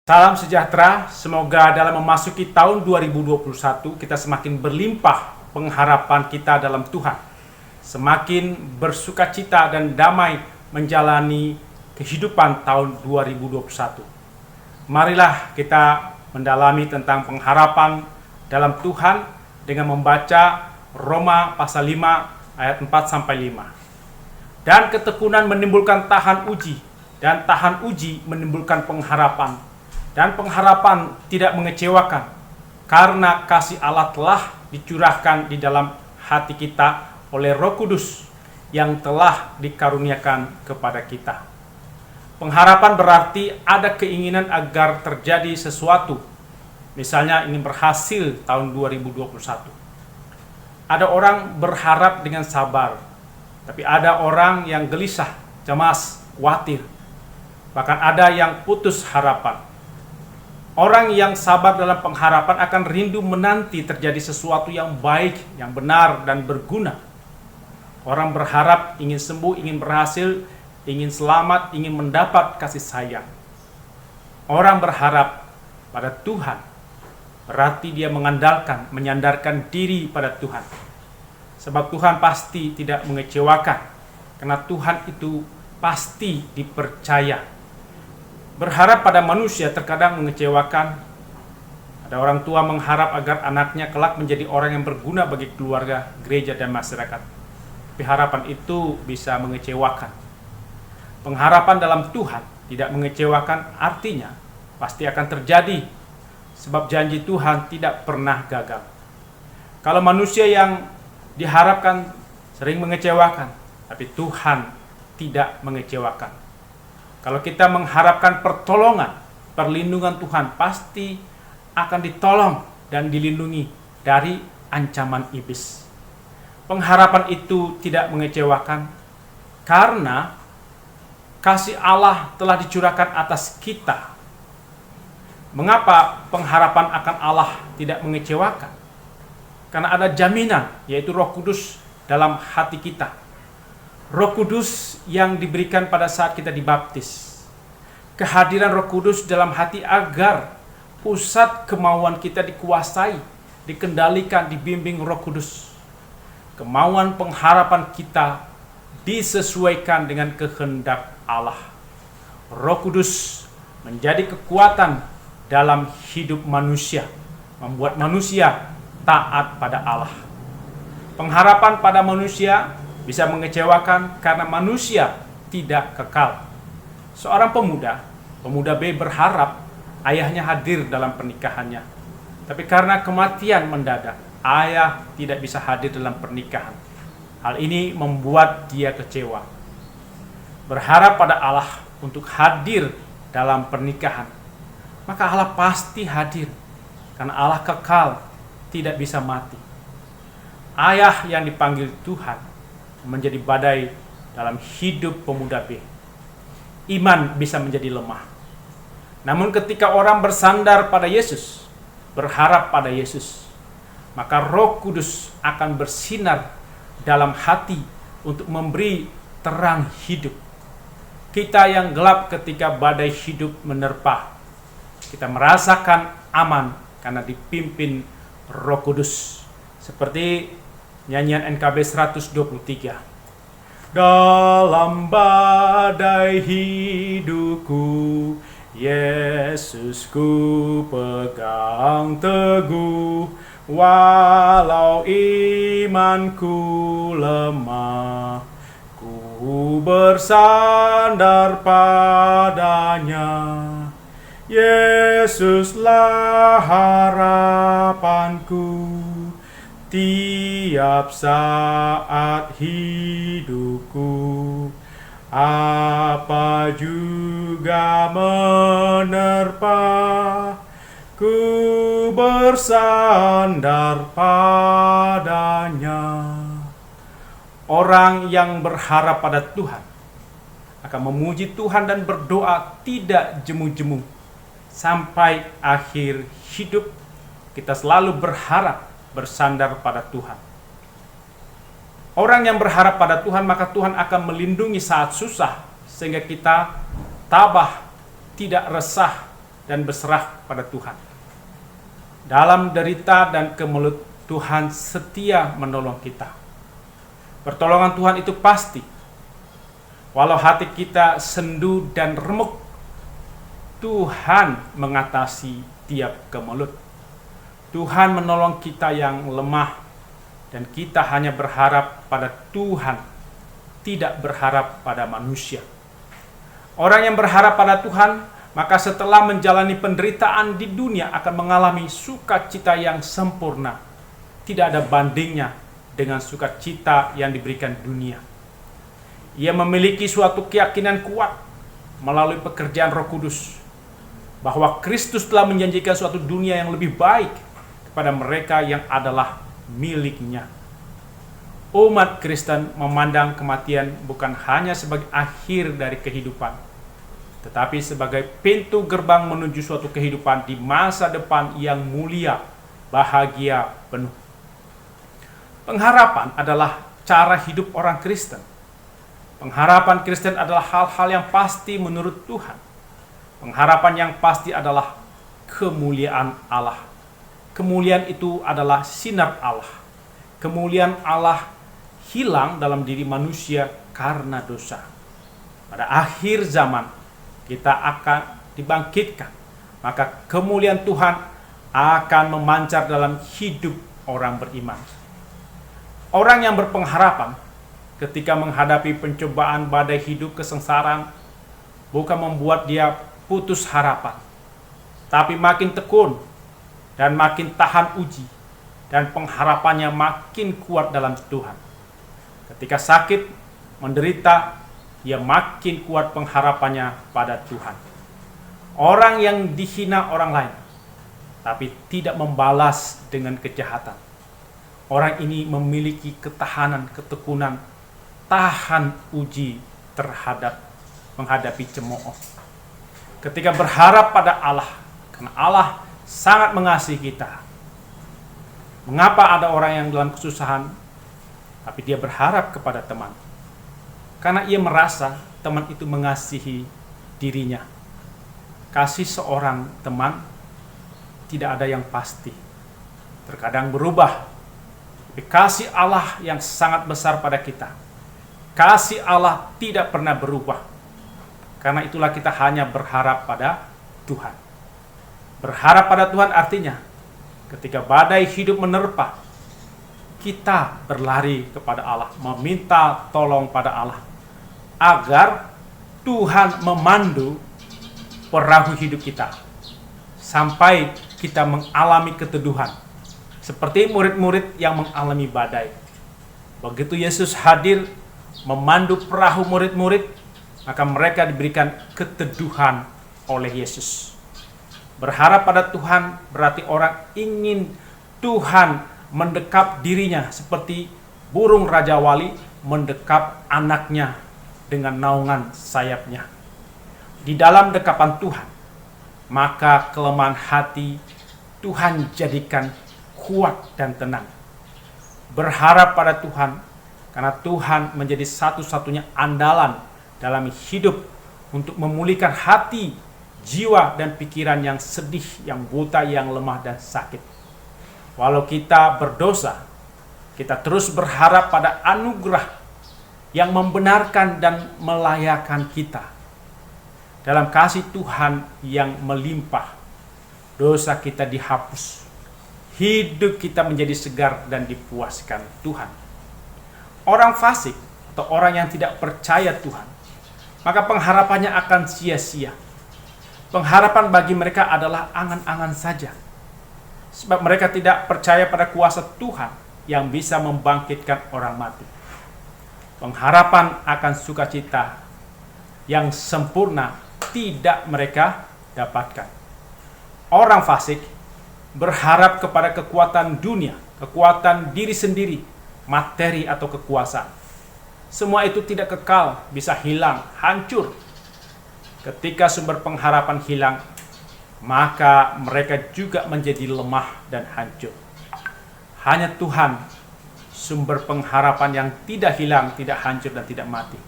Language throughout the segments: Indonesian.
Salam sejahtera, semoga dalam memasuki tahun 2021 kita semakin berlimpah pengharapan kita dalam Tuhan. Semakin bersukacita dan damai menjalani kehidupan tahun 2021. Marilah kita mendalami tentang pengharapan dalam Tuhan dengan membaca Roma pasal 5 ayat 4-5. Dan ketekunan menimbulkan tahan uji, dan tahan uji menimbulkan pengharapan. Dan pengharapan tidak mengecewakan, karena kasih Allah telah dicurahkan di dalam hati kita oleh Roh Kudus yang telah dikaruniakan kepada kita. Pengharapan berarti ada keinginan agar terjadi sesuatu. Misalnya ingin berhasil tahun 2021. Ada orang berharap dengan sabar, tapi ada orang yang gelisah, cemas, khawatir. Bahkan ada yang putus harapan. Orang yang sabar dalam pengharapan akan rindu menanti terjadi sesuatu yang baik, yang benar, dan berguna. Orang berharap ingin sembuh, ingin berhasil, ingin selamat, ingin mendapat kasih sayang. Orang berharap pada Tuhan, berarti dia mengandalkan, menyandarkan diri pada Tuhan. Sebab Tuhan pasti tidak mengecewakan, karena Tuhan itu pasti dipercaya. Berharap pada manusia terkadang mengecewakan. Ada orang tua mengharap agar anaknya kelak menjadi orang yang berguna bagi keluarga, gereja, dan masyarakat. Tapi harapan itu bisa mengecewakan. Pengharapan dalam Tuhan tidak mengecewakan, artinya pasti akan terjadi. Sebab janji Tuhan tidak pernah gagal. Kalau manusia yang diharapkan sering mengecewakan, tapi Tuhan tidak mengecewakan. Kalau kita mengharapkan pertolongan, perlindungan Tuhan, pasti akan ditolong dan dilindungi dari ancaman iblis. Pengharapan itu tidak mengecewakan karena kasih Allah telah dicurahkan atas kita. Mengapa pengharapan akan Allah tidak mengecewakan? Karena ada jaminan, yaitu Roh Kudus dalam hati kita. Roh Kudus yang diberikan pada saat kita dibaptis. Kehadiran Roh Kudus dalam hati agar pusat kemauan kita dikuasai, dikendalikan, dibimbing Roh Kudus. Kemauan pengharapan kita disesuaikan dengan kehendak Allah. Roh Kudus menjadi kekuatan dalam hidup manusia, membuat manusia taat pada Allah. Pengharapan pada manusia bisa mengecewakan karena manusia tidak kekal. Seorang pemuda B berharap ayahnya hadir dalam pernikahannya. Tapi karena kematian mendadak, ayah tidak bisa hadir dalam pernikahan. Hal ini membuat dia kecewa. Berharap pada Allah untuk hadir dalam pernikahan, maka Allah pasti hadir. Karena Allah kekal, tidak bisa mati. Ayah yang dipanggil Tuhan menjadi badai dalam hidup pemuda B. Iman bisa menjadi lemah. Namun ketika orang bersandar pada Yesus, berharap pada Yesus, maka Roh Kudus akan bersinar dalam hati untuk memberi terang hidup. Kita yang gelap ketika badai hidup menerpa, kita merasakan aman karena dipimpin Roh Kudus. Seperti nyanyian NKB 123. Dalam badai hidupku, Yesusku pegang teguh. Walau imanku lemah, ku bersandar padanya. Yesuslah harapanku tiap saat hidupku, apa juga menerpa, ku bersandar padanya. Orang yang berharap pada Tuhan akan memuji Tuhan dan berdoa tidak jemu-jemu. Sampai akhir hidup kita selalu berharap bersandar pada Tuhan. Orang yang berharap pada Tuhan, maka Tuhan akan melindungi saat susah, sehingga kita tabah, tidak resah, dan berserah pada Tuhan. Dalam derita dan kemelut, Tuhan setia menolong kita. Pertolongan Tuhan itu pasti. Walau hati kita sendu dan remuk, Tuhan mengatasi tiap kemelut. Tuhan menolong kita yang lemah, dan kita hanya berharap pada Tuhan, tidak berharap pada manusia. Orang yang berharap pada Tuhan, maka setelah menjalani penderitaan di dunia akan mengalami sukacita yang sempurna. Tidak ada bandingnya dengan sukacita yang diberikan dunia. Ia memiliki suatu keyakinan kuat melalui pekerjaan Roh Kudus bahwa Kristus telah menjanjikan suatu dunia yang lebih baik kepada mereka yang adalah miliknya. Umat Kristen memandang kematian bukan hanya sebagai akhir dari kehidupan, tetapi sebagai pintu gerbang menuju suatu kehidupan di masa depan yang mulia, bahagia, penuh. Pengharapan adalah cara hidup orang Kristen. Pengharapan Kristen adalah hal-hal yang pasti menurut Tuhan. Pengharapan yang pasti adalah kemuliaan Allah. Kemuliaan itu adalah sinar Allah. Kemuliaan Allah hilang dalam diri manusia karena dosa. Pada akhir zaman kita akan dibangkitkan. Maka kemuliaan Tuhan akan memancar dalam hidup orang beriman. Orang yang berpengharapan ketika menghadapi pencobaan badai hidup kesengsaraan bukan membuat dia putus harapan, tapi makin tekun dan makin tahan uji, dan pengharapannya makin kuat dalam Tuhan. Ketika sakit, menderita, ia makin kuat pengharapannya pada Tuhan. Orang yang dihina orang lain, tapi tidak membalas dengan kejahatan. Orang ini memiliki ketahanan, ketekunan, tahan uji terhadap menghadapi cemooh. Ketika berharap pada Allah, karena Allah sangat mengasihi kita. Mengapa ada orang yang dalam kesusahan, tapi dia berharap kepada teman? Karena ia merasa teman itu mengasihi dirinya. Kasih seorang teman tidak ada yang pasti. Terkadang berubah. Tapi kasih Allah yang sangat besar pada kita. Kasih Allah tidak pernah berubah. Karena itulah kita hanya berharap pada Tuhan. Berharap pada Tuhan artinya ketika badai hidup menerpa, kita berlari kepada Allah, meminta tolong pada Allah agar Tuhan memandu perahu hidup kita sampai kita mengalami keteduhan seperti murid-murid yang mengalami badai. Begitu Yesus hadir memandu perahu murid-murid, maka mereka diberikan keteduhan oleh Yesus. Berharap pada Tuhan berarti orang ingin Tuhan mendekap dirinya seperti burung Raja Wali mendekap anaknya dengan naungan sayapnya. Di dalam dekapan Tuhan, maka kelemahan hati Tuhan jadikan kuat dan tenang. Berharap pada Tuhan karena Tuhan menjadi satu-satunya andalan dalam hidup untuk memulihkan hati, jiwa dan pikiran yang sedih, yang buta, yang lemah dan sakit. Walau kita berdosa, kita terus berharap pada anugerah yang membenarkan dan melayakkan kita. Dalam kasih Tuhan yang melimpah, dosa kita dihapus. Hidup kita menjadi segar dan dipuaskan Tuhan. Orang fasik atau orang yang tidak percaya Tuhan, maka pengharapannya akan sia-sia. Pengharapan bagi mereka adalah angan-angan saja. Sebab mereka tidak percaya pada kuasa Tuhan yang bisa membangkitkan orang mati. Pengharapan akan sukacita yang sempurna tidak mereka dapatkan. Orang fasik berharap kepada kekuatan dunia, kekuatan diri sendiri, materi atau kekuasaan. Semua itu tidak kekal, bisa hilang, hancur. Ketika sumber pengharapan hilang, maka mereka juga menjadi lemah dan hancur. Hanya Tuhan, sumber pengharapan yang tidak hilang, tidak hancur, dan tidak mati.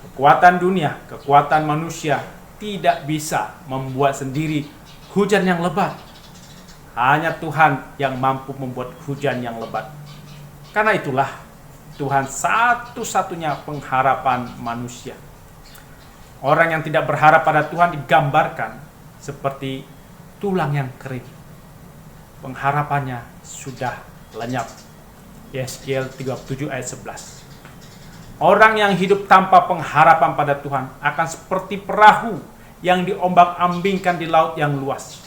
Kekuatan dunia, kekuatan manusia tidak bisa membuat sendiri hujan yang lebat. Hanya Tuhan yang mampu membuat hujan yang lebat. Karena itulah Tuhan satu-satunya pengharapan manusia. Orang yang tidak berharap pada Tuhan digambarkan seperti tulang yang kering. Pengharapannya sudah lenyap. Yeskiel 37 ayat 11. Orang yang hidup tanpa pengharapan pada Tuhan akan seperti perahu yang diombang-ambingkan di laut yang luas.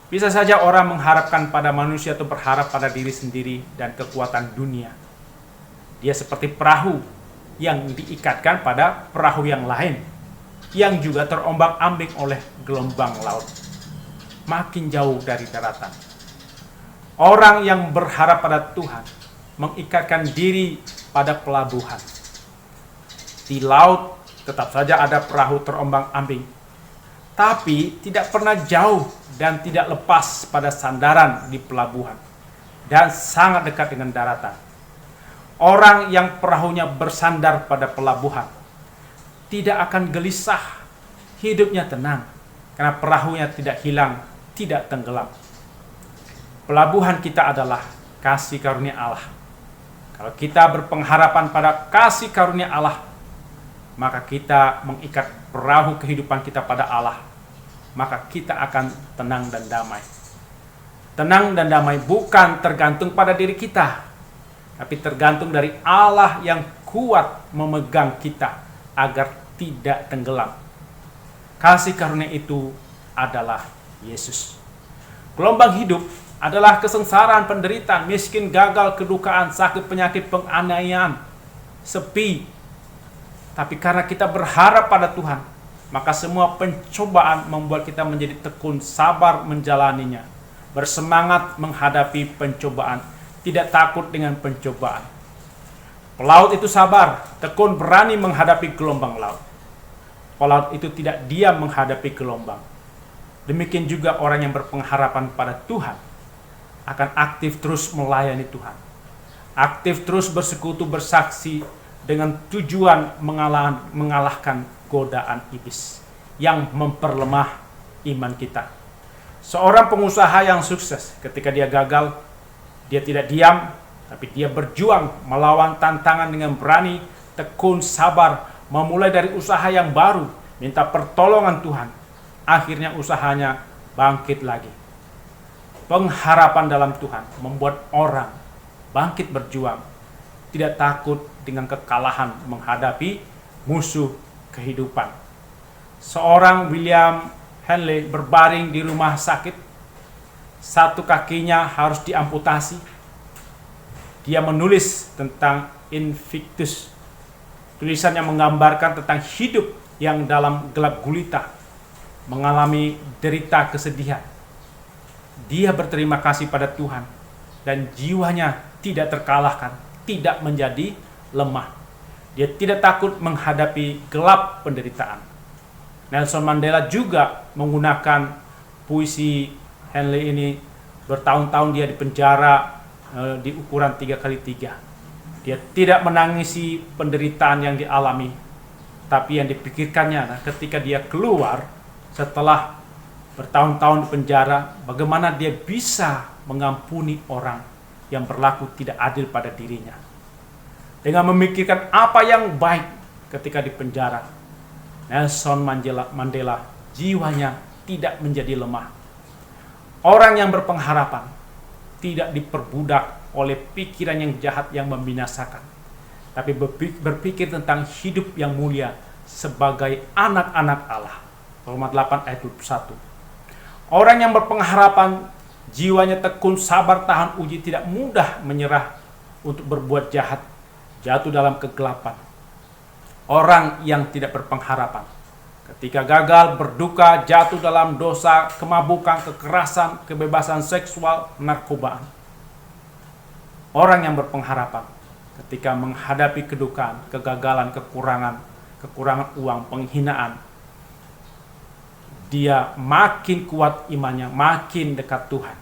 Bisa saja orang mengharapkan pada manusia atau berharap pada diri sendiri dan kekuatan dunia. Dia seperti perahu yang diikatkan pada perahu yang lain, yang juga terombang-ambing oleh gelombang laut, makin jauh dari daratan. Orang yang berharap pada Tuhan mengikatkan diri pada pelabuhan. Di laut tetap saja ada perahu terombang-ambing, tapi tidak pernah jauh dan tidak lepas pada sandaran di pelabuhan dan sangat dekat dengan daratan. Orang yang perahunya bersandar pada pelabuhan tidak akan gelisah, hidupnya tenang karena perahunya tidak hilang, tidak tenggelam. Pelabuhan kita adalah kasih karunia Allah. Kalau kita berpengharapan pada kasih karunia Allah, maka kita mengikat perahu kehidupan kita pada Allah, maka kita akan tenang dan damai. Tenang dan damai bukan tergantung pada diri kita, tapi tergantung dari Allah yang kuat memegang kita agar tidak tenggelam. Kasih karunia itu adalah Yesus. Gelombang hidup adalah kesengsaraan, penderitaan, miskin, gagal, kedukaan, sakit, penyakit, penganiayaan, sepi. Tapi karena kita berharap pada Tuhan, maka semua pencobaan membuat kita menjadi tekun, sabar menjalaninya, bersemangat menghadapi pencobaan, tidak takut dengan pencobaan. Pelaut itu sabar, tekun, berani menghadapi gelombang laut. Pelaut itu tidak diam menghadapi gelombang. Demikian juga orang yang berpengharapan pada Tuhan akan aktif terus melayani Tuhan, aktif terus bersekutu, bersaksi dengan tujuan mengalahkan godaan iblis yang memperlemah iman kita. Seorang pengusaha yang sukses, ketika dia gagal, dia tidak diam, tapi dia berjuang melawan tantangan dengan berani, tekun, sabar, memulai dari usaha yang baru, minta pertolongan Tuhan. Akhirnya usahanya bangkit lagi. Pengharapan dalam Tuhan membuat orang bangkit berjuang, tidak takut dengan kekalahan menghadapi musuh kehidupan. Seorang William Henley berbaring di rumah sakit, satu kakinya harus diamputasi. Dia menulis tentang Invictus. Tulisannya menggambarkan tentang hidup yang dalam gelap gulita, mengalami derita kesedihan. Dia berterima kasih pada Tuhan dan jiwanya tidak terkalahkan, tidak menjadi lemah. Dia tidak takut menghadapi gelap penderitaan. Nelson Mandela juga menggunakan puisi Henley ini. Bertahun-tahun dia di penjara di ukuran 3x3. Dia tidak menangisi penderitaan yang dialami, tapi yang dipikirkannya ketika dia keluar setelah bertahun-tahun di penjara, bagaimana dia bisa mengampuni orang yang berlaku tidak adil pada dirinya. Dengan memikirkan apa yang baik ketika di penjara, Nelson Mandela jiwanya tidak menjadi lemah. Orang yang berpengharapan tidak diperbudak oleh pikiran yang jahat yang membinasakan, tapi berpikir tentang hidup yang mulia sebagai anak-anak Allah. Roma 8 ayat 21. Orang yang berpengharapan, jiwanya tekun, sabar, tahan uji, tidak mudah menyerah untuk berbuat jahat, jatuh dalam kegelapan. Orang yang tidak berpengharapan, ketika gagal, berduka, jatuh dalam dosa, kemabukan, kekerasan, kebebasan seksual, narkobaan. Orang yang berpengharapan, ketika menghadapi kedukaan, kegagalan, kekurangan uang, penghinaan, dia makin kuat imannya, makin dekat Tuhan.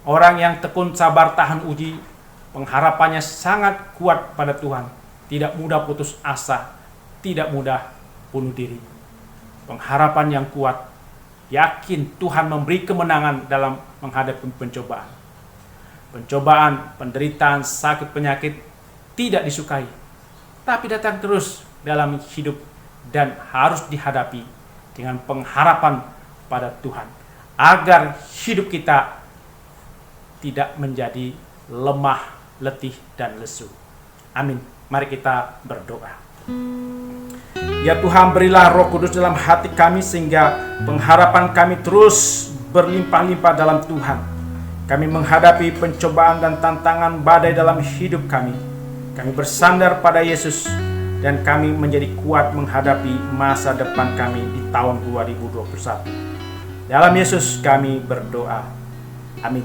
Orang yang tekun sabar tahan uji, pengharapannya sangat kuat pada Tuhan, tidak mudah putus asa, tidak mudah bunuh diri. Pengharapan yang kuat, yakin Tuhan memberi kemenangan dalam menghadapi pencobaan. Pencobaan, penderitaan, sakit, penyakit tidak disukai, tapi datang terus dalam hidup dan harus dihadapi dengan pengharapan pada Tuhan, agar hidup kita tidak menjadi lemah, letih, dan lesu. Amin. Mari kita berdoa. Ya Tuhan, berilah Roh Kudus dalam hati kami sehingga pengharapan kami terus berlimpah-limpah dalam Tuhan. Kami menghadapi pencobaan dan tantangan badai dalam hidup kami. Kami bersandar pada Yesus dan kami menjadi kuat menghadapi masa depan kami di tahun 2021. Dalam Yesus kami berdoa. Amin.